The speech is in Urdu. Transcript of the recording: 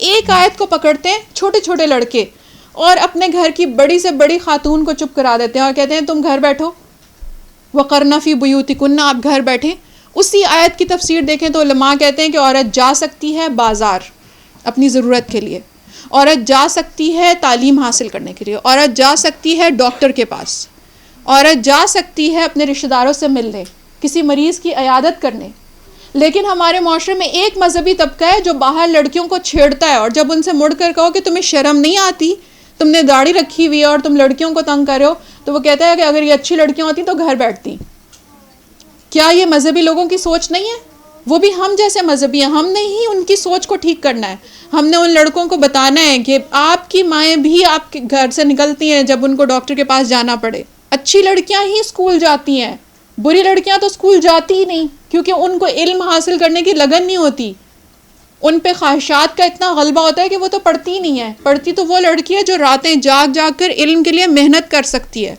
ایک آیت کو پکڑتے ہیں چھوٹے چھوٹے لڑکے اور اپنے گھر کی بڑی سے بڑی خاتون کو چپ کرا دیتے ہیں اور کہتے ہیں تم گھر بیٹھو، وَقَرْنَ فِي بُيُوتِكُنَّ، آپ گھر بیٹھیں. اسی آیت کی تفسیر دیکھیں تو علماء کہتے ہیں کہ عورت جا سکتی ہے بازار اپنی ضرورت کے لیے، عورت جا سکتی ہے تعلیم حاصل کرنے کے لیے، عورت جا سکتی ہے ڈاکٹر کے پاس، عورت جا سکتی ہے اپنے رشتہ داروں سے ملنے، کسی مریض کی عیادت کرنے. لیکن ہمارے معاشرے میں ایک مذہبی طبقہ ہے جو باہر لڑکیوں کو چھیڑتا ہے، اور جب ان سے مڑ کر کہو کہ تمہیں شرم نہیں آتی، تم نے داڑھی رکھی ہوئی ہے اور تم لڑکیوں کو تنگ کر رہے ہو، تو وہ کہتا ہے کہ اگر یہ اچھی لڑکیاں ہوتی تو گھر بیٹھتی. کیا یہ مذہبی لوگوں کی سوچ نہیں ہے؟ وہ بھی ہم جیسے مذہبی ہیں، ہم نے ہی ان کی سوچ کو ٹھیک کرنا ہے. ہم نے ان لڑکوں کو بتانا ہے کہ آپ کی مائیں بھی آپ کے گھر سے نکلتی ہیں جب ان کو ڈاکٹر کے پاس جانا پڑے. اچھی لڑکیاں ہی اسکول جاتی ہیں، بری لڑکیاں تو اسکول جاتی ہی نہیں، کیونکہ ان کو علم حاصل کرنے کی لگن نہیں ہوتی. ان پہ خواہشات کا اتنا غلبہ ہوتا ہے کہ وہ تو پڑھتی ہی نہیں ہے. پڑھتی تو وہ لڑکی ہے جو راتیں جاگ جاگ کر علم کے لیے محنت کر سکتی ہے.